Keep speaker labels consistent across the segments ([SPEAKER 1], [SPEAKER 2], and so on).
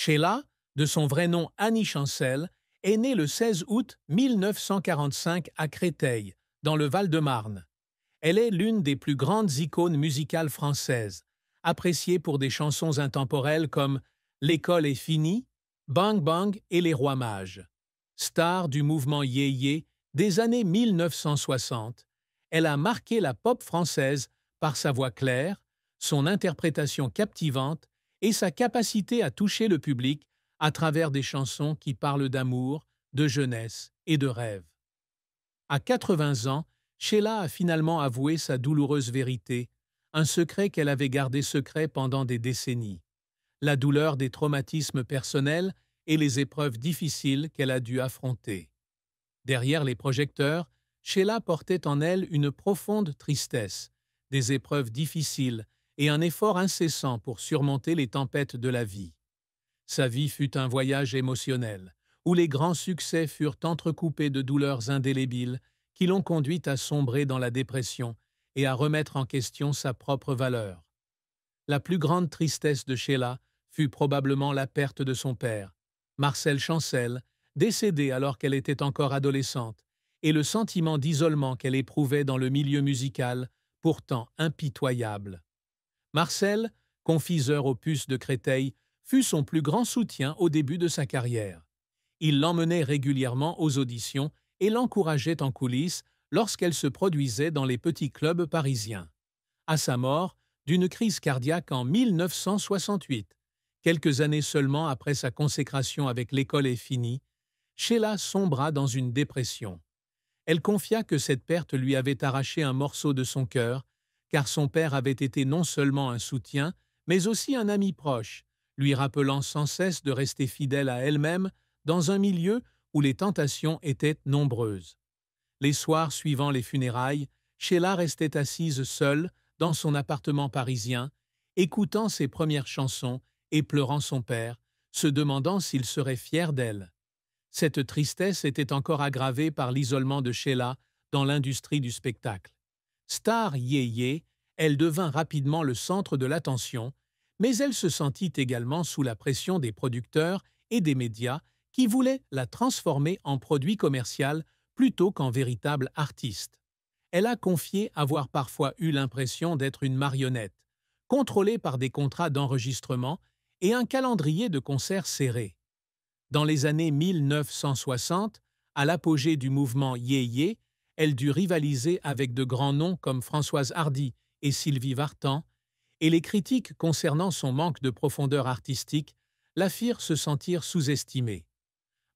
[SPEAKER 1] Sheila, de son vrai nom Annie Chancel, est née le 16 août 1945 à Créteil, dans le Val-de-Marne. Elle est l'une des plus grandes icônes musicales françaises, appréciée pour des chansons intemporelles comme L'école est finie, Bang Bang et Les Rois Mages. Star du mouvement yéyé des années 1960, elle a marqué la pop française par sa voix claire, son interprétation captivante et sa capacité à toucher le public à travers des chansons qui parlent d'amour, de jeunesse et de rêve. À 80 ans, Sheila a finalement avoué sa douloureuse vérité, un secret qu'elle avait gardé secret pendant des décennies. La douleur des traumatismes personnels et les épreuves difficiles qu'elle a dû affronter. Derrière les projecteurs, Sheila portait en elle une profonde tristesse, des épreuves difficiles et un effort incessant pour surmonter les tempêtes de la vie. Sa vie fut un voyage émotionnel, où les grands succès furent entrecoupés de douleurs indélébiles qui l'ont conduite à sombrer dans la dépression et à remettre en question sa propre valeur. La plus grande tristesse de Sheila fut probablement la perte de son père, Marcel Chancel, décédé alors qu'elle était encore adolescente, et le sentiment d'isolement qu'elle éprouvait dans le milieu musical, pourtant impitoyable. Marcel, confiseur aux puces de Créteil, fut son plus grand soutien au début de sa carrière. Il l'emmenait régulièrement aux auditions et l'encourageait en coulisses lorsqu'elle se produisait dans les petits clubs parisiens. À sa mort, d'une crise cardiaque en 1968, quelques années seulement après sa consécration avec L'école est finie, Sheila sombra dans une dépression. Elle confia que cette perte lui avait arraché un morceau de son cœur, car son père avait été non seulement un soutien, mais aussi un ami proche, lui rappelant sans cesse de rester fidèle à elle-même dans un milieu où les tentations étaient nombreuses. Les soirs suivant les funérailles, Sheila restait assise seule dans son appartement parisien, écoutant ses premières chansons et pleurant son père, se demandant s'il serait fier d'elle. Cette tristesse était encore aggravée par l'isolement de Sheila dans l'industrie du spectacle. Star yéyé, elle devint rapidement le centre de l'attention, mais elle se sentit également sous la pression des producteurs et des médias qui voulaient la transformer en produit commercial plutôt qu'en véritable artiste. Elle a confié avoir parfois eu l'impression d'être une marionnette, contrôlée par des contrats d'enregistrement et un calendrier de concerts serré. Dans les années 1960, à l'apogée du mouvement yéyé, elle dut rivaliser avec de grands noms comme Françoise Hardy et Sylvie Vartan, et les critiques concernant son manque de profondeur artistique la firent se sentir sous-estimée.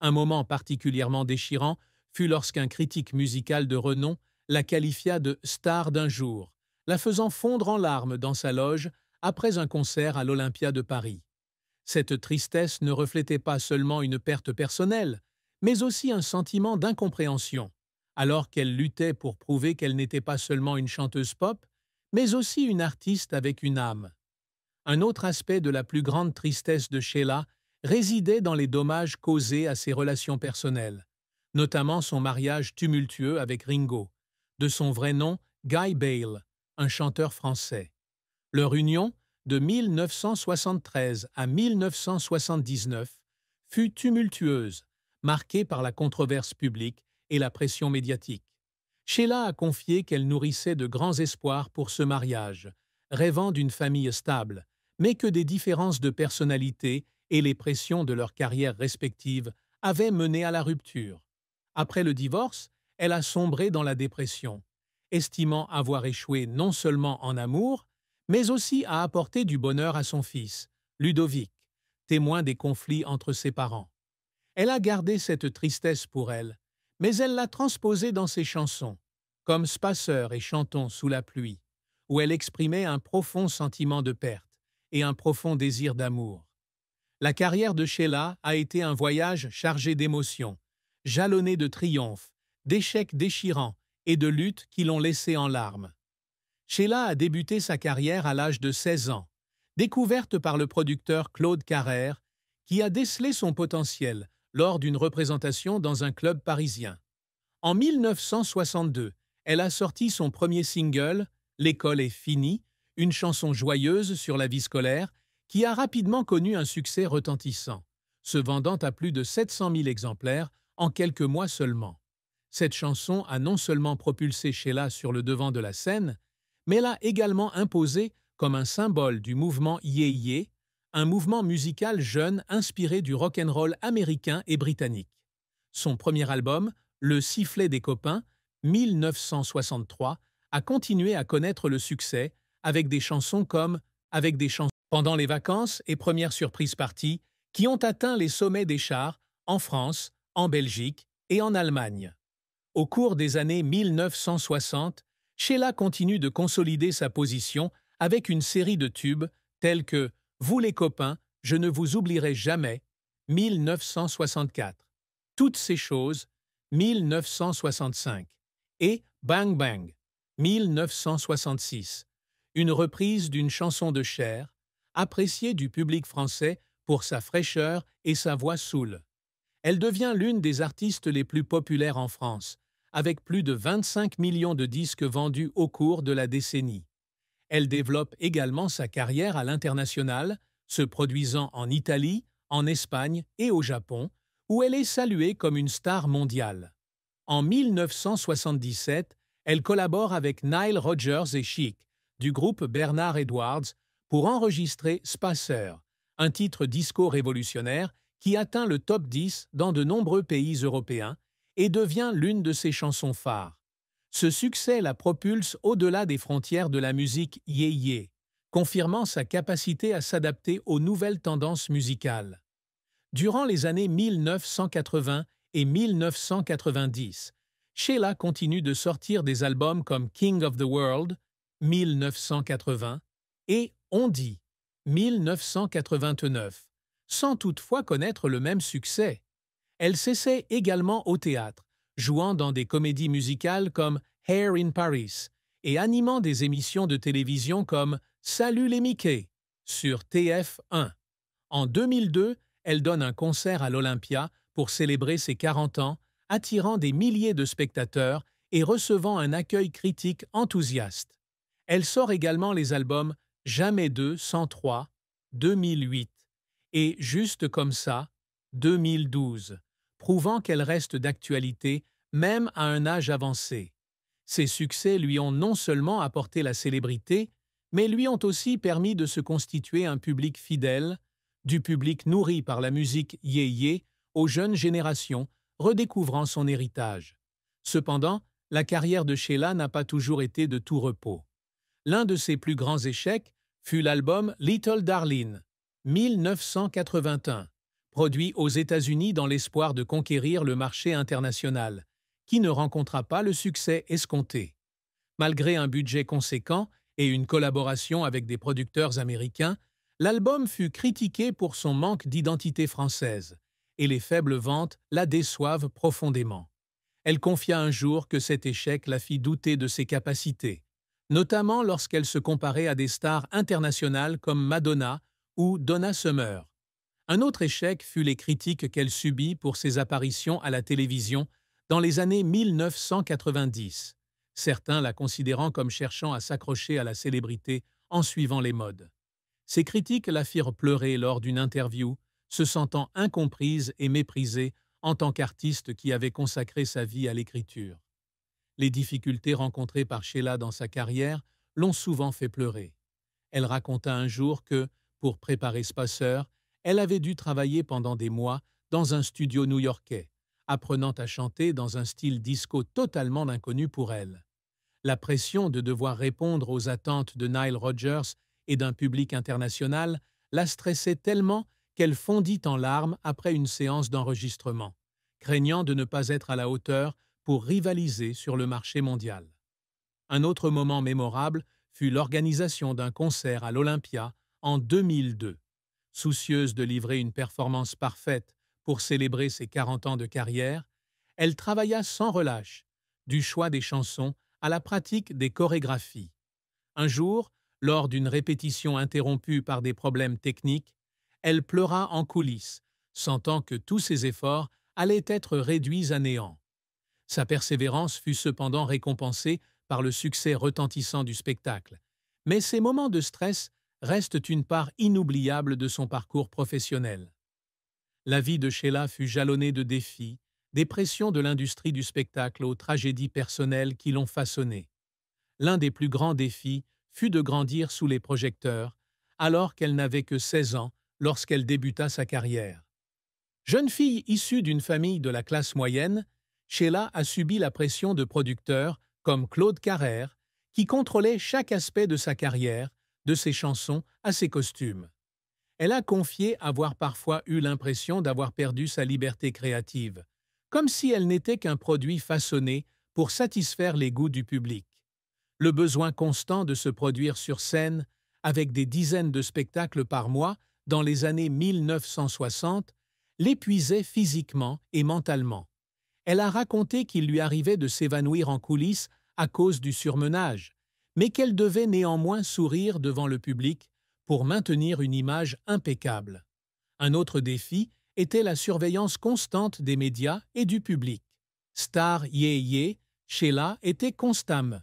[SPEAKER 1] Un moment particulièrement déchirant fut lorsqu'un critique musical de renom la qualifia de « star d'un jour », la faisant fondre en larmes dans sa loge après un concert à l'Olympia de Paris. Cette tristesse ne reflétait pas seulement une perte personnelle, mais aussi un sentiment d'incompréhension, alors qu'elle luttait pour prouver qu'elle n'était pas seulement une chanteuse pop, mais aussi une artiste avec une âme. Un autre aspect de la plus grande tristesse de Sheila résidait dans les dommages causés à ses relations personnelles, notamment son mariage tumultueux avec Ringo, de son vrai nom Guy Bale, un chanteur français. Leur union, de 1973 à 1979, fut tumultueuse, marquée par la controverse publique et la pression médiatique. Sheila a confié qu'elle nourrissait de grands espoirs pour ce mariage, rêvant d'une famille stable, mais que des différences de personnalité et les pressions de leurs carrières respectives avaient mené à la rupture. Après le divorce, elle a sombré dans la dépression, estimant avoir échoué non seulement en amour, mais aussi à apporter du bonheur à son fils, Ludovic, témoin des conflits entre ses parents. Elle a gardé cette tristesse pour elle, mais elle l'a transposée dans ses chansons, comme Spasseur et Chantons sous la pluie, où elle exprimait un profond sentiment de perte et un profond désir d'amour. La carrière de Sheila a été un voyage chargé d'émotions, jalonné de triomphes, d'échecs déchirants et de luttes qui l'ont laissée en larmes. Sheila a débuté sa carrière à l'âge de 16 ans, découverte par le producteur Claude Carrère, qui a décelé son potentiel lors d'une représentation dans un club parisien. En 1962, elle a sorti son premier single, L'école est finie, une chanson joyeuse sur la vie scolaire, qui a rapidement connu un succès retentissant, se vendant à plus de 700 000 exemplaires en quelques mois seulement. Cette chanson a non seulement propulsé Sheila sur le devant de la scène, mais l'a également imposée comme un symbole du mouvement Yé-Yé, un mouvement musical jeune inspiré du rock'n'roll américain et britannique. Son premier album, Le Sifflet des copains, 1963, a continué à connaître le succès avec des chansons comme Avec des chansons pendant les vacances et Première surprise partie, qui ont atteint les sommets des charts en France, en Belgique et en Allemagne. Au cours des années 1960, Sheila continue de consolider sa position avec une série de tubes tels que Vous les copains, je ne vous oublierai jamais, 1964, Toutes ces choses, 1965, et Bang Bang, 1966, une reprise d'une chanson de Cher, appréciée du public français pour sa fraîcheur et sa voix soul. Elle devient l'une des artistes les plus populaires en France, avec plus de 25 millions de disques vendus au cours de la décennie. Elle développe également sa carrière à l'international, se produisant en Italie, en Espagne et au Japon, où elle est saluée comme une star mondiale. En 1977, elle collabore avec Nile Rodgers et Chic, du groupe Bernard Edwards, pour enregistrer Spacer, un titre disco révolutionnaire qui atteint le top 10 dans de nombreux pays européens et devient l'une de ses chansons phares. Ce succès la propulse au-delà des frontières de la musique yé-yé, confirmant sa capacité à s'adapter aux nouvelles tendances musicales. Durant les années 1980 et 1990, Sheila continue de sortir des albums comme King of the World, 1980, et On dit, 1989, sans toutefois connaître le même succès. Elle s'essaie également au théâtre, jouant dans des comédies musicales comme Hair in Paris et animant des émissions de télévision comme Salut les Mickey sur TF1. En 2002, elle donne un concert à l'Olympia pour célébrer ses 40 ans, attirant des milliers de spectateurs et recevant un accueil critique enthousiaste. Elle sort également les albums Jamais 2, 103, 2008 et Juste comme ça, 2012, prouvant qu'elle reste d'actualité même à un âge avancé. Ses succès lui ont non seulement apporté la célébrité, mais lui ont aussi permis de se constituer un public fidèle, du public nourri par la musique yé-yé aux jeunes générations, redécouvrant son héritage. Cependant, la carrière de Sheila n'a pas toujours été de tout repos. L'un de ses plus grands échecs fut l'album Little Darling, 1981, produit aux États-Unis dans l'espoir de conquérir le marché international, qui ne rencontra pas le succès escompté. Malgré un budget conséquent et une collaboration avec des producteurs américains, l'album fut critiqué pour son manque d'identité française, et les faibles ventes la déçoivent profondément. Elle confia un jour que cet échec la fit douter de ses capacités, notamment lorsqu'elle se comparait à des stars internationales comme Madonna ou Donna Summer. Un autre échec fut les critiques qu'elle subit pour ses apparitions à la télévision dans les années 1990, certains la considérant comme cherchant à s'accrocher à la célébrité en suivant les modes. Ces critiques la firent pleurer lors d'une interview, se sentant incomprise et méprisée en tant qu'artiste qui avait consacré sa vie à l'écriture. Les difficultés rencontrées par Sheila dans sa carrière l'ont souvent fait pleurer. Elle raconta un jour que, pour préparer Spacer, elle avait dû travailler pendant des mois dans un studio new-yorkais, apprenant à chanter dans un style disco totalement inconnu pour elle. La pression de devoir répondre aux attentes de Nile Rodgers et d'un public international la stressait tellement qu'elle fondit en larmes après une séance d'enregistrement, craignant de ne pas être à la hauteur pour rivaliser sur le marché mondial. Un autre moment mémorable fut l'organisation d'un concert à l'Olympia en 2002. Soucieuse de livrer une performance parfaite pour célébrer ses 40 ans de carrière, elle travailla sans relâche, du choix des chansons à la pratique des chorégraphies. Un jour, lors d'une répétition interrompue par des problèmes techniques, elle pleura en coulisses, sentant que tous ses efforts allaient être réduits à néant. Sa persévérance fut cependant récompensée par le succès retentissant du spectacle, mais ces moments de stress restent une part inoubliable de son parcours professionnel. La vie de Sheila fut jalonnée de défis, des pressions de l'industrie du spectacle aux tragédies personnelles qui l'ont façonnée. L'un des plus grands défis fut de grandir sous les projecteurs, alors qu'elle n'avait que 16 ans lorsqu'elle débuta sa carrière. Jeune fille issue d'une famille de la classe moyenne, Sheila a subi la pression de producteurs comme Claude Carrère, qui contrôlaient chaque aspect de sa carrière, de ses chansons à ses costumes. Elle a confié avoir parfois eu l'impression d'avoir perdu sa liberté créative, comme si elle n'était qu'un produit façonné pour satisfaire les goûts du public. Le besoin constant de se produire sur scène, avec des dizaines de spectacles par mois dans les années 1960, l'épuisait physiquement et mentalement. Elle a raconté qu'il lui arrivait de s'évanouir en coulisses à cause du surmenage, mais qu'elle devait néanmoins sourire devant le public pour maintenir une image impeccable. Un autre défi était la surveillance constante des médias et du public. Star yé yé, Sheila était constamment